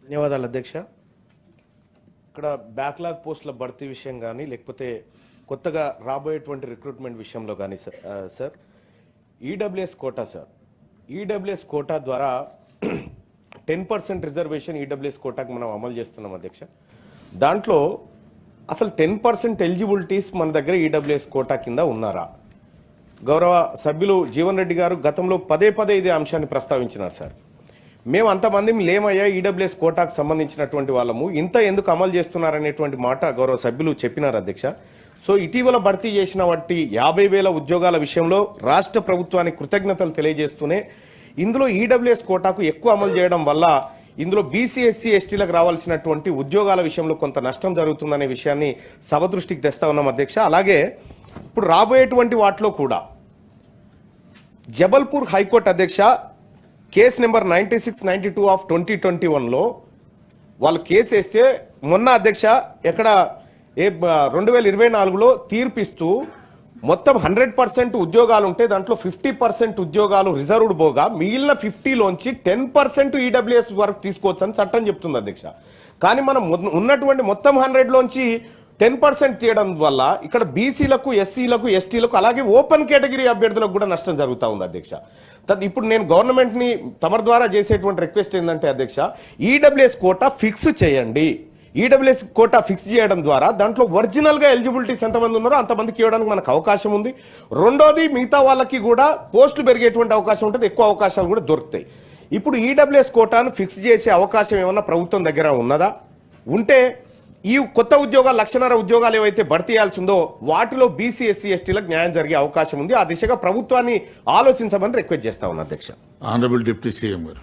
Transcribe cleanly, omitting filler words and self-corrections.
ధన్యవాదాలు అధ్యక్ష. ఇక్కడ బ్యాక్లాగ్ పోస్టుల భర్తీ విషయం కానీ లేకపోతే కొత్తగా రాబోయేటువంటి రిక్రూట్మెంట్ విషయంలో కానీ sir EWS quota sir EWS quota ద్వారా 10% రిజర్వేషన్ ఈడబ్ల్యూఎస్ కోటాకి మనం అమలు చేస్తున్నాం అధ్యక్ష. దాంట్లో అసలు 10% ఎలిజిబిలిటీస్ మన దగ్గర ఈడబ్ల్యూఎస్ కోటా కింద ఉన్నారా? గౌరవ సభ్యులు జీవన్ రెడ్డి గారు గతంలో పదే ఇదే అంశాన్ని ప్రస్తావించినారు సార్. మేము అంతమంది లేమయ్యా ఈడబ్ల్యూఎస్ కోటాకు సంబంధించినటువంటి వాళ్ళము, ఇంత ఎందుకు అమలు చేస్తున్నారనేటువంటి మాట గౌరవ సభ్యులు చెప్పినారు అధ్యక్ష. సో ఇటీవల భర్తీ చేసిన వాటి 50,000 ఉద్యోగాల విషయంలో రాష్ట్ర ప్రభుత్వానికి కృతజ్ఞతలు తెలియజేస్తూనే ఇందులో ఈడబ్ల్యూఎస్ కోటాకు ఎక్కువ అమలు చేయడం వల్ల ఇందులో బీసీ ఎస్సీ ఎస్టీలకు రావాల్సినటువంటి ఉద్యోగాల విషయంలో కొంత నష్టం జరుగుతుందనే విషయాన్ని సభ దృష్టికి తెస్తా ఉన్నాం అధ్యక్ష. అలాగే ఇప్పుడు రాబోయేటువంటి వాటిలో కూడా జబల్పూర్ హైకోర్టు అధ్యక్ష కేసు నెంబర్ 9692 ఆఫ్ 2021లో వాళ్ళు కేసు వేస్తే మొన్న అధ్యక్ష ఎక్కడ 2024లో తీర్పిస్తూ మొత్తం 100% ఉద్యోగాలు ఉంటే దాంట్లో 50% ఉద్యోగాలు రిజర్వ్డ్ పోగా మిగిలిన 50లోంచి 10% ఈడబ్ల్యూఎస్ వరకు తీసుకోవచ్చు అని చట్టం చెప్తుంది అధ్యక్ష. కానీ మనం ఉన్నటువంటి మొత్తం 100లోంచి 10% తీయడం వల్ల ఇక్కడ బీసీలకు ఎస్సీలకు ఎస్టీలకు అలాగే ఓపెన్ కేటగిరీ అభ్యర్థులకు కూడా నష్టం జరుగుతూ ఉంది అధ్యక్ష. ఇప్పుడు నేను గవర్నమెంట్ ని తమ ద్వారా చేసేటువంటి రిక్వెస్ట్ ఏంటంటే అధ్యక్ష, ఈడబ్ల్యూఎస్ కోటా ఫిక్స్ చేయండి. ఈడబ్ల్యూఎస్ కోటా ఫిక్స్ చేయడం ద్వారా దాంట్లో ఒరిజినల్ గా ఎలిజిబిలిటీస్ ఎంతమంది ఉన్నారో అంతమందికి ఇవ్వడానికి మనకు అవకాశం ఉంది. రెండోది మిగతా వాళ్ళకి కూడా పోస్టులు పెరిగేటువంటి అవకాశం ఉంటుంది, ఎక్కువ అవకాశాలు కూడా దొరుకుతాయి. ఇప్పుడు ఈడబ్ల్యూఎస్ కోటాను ఫిక్స్ చేసే అవకాశం ఏమన్నా ప్రభుత్వం దగ్గర ఉన్నదా? ఉంటే ఈ కొత్త ఉద్యోగాలు 1,500,000 ఉద్యోగాలు ఏవైతే భర్తీ చేయాల్సిందో వాటిలో బీసీ ఎస్సీ ఎస్టీలకు న్యాయం జరిగే అవకాశం ఉంది. ఆ దిశగా ప్రభుత్వాన్ని ఆలోచించమని రిక్వెస్ట్ చేస్తా ఉన్నా అధ్యక్ష. ఆనరబుల్ డిప్యూటీ సీఎం గారు.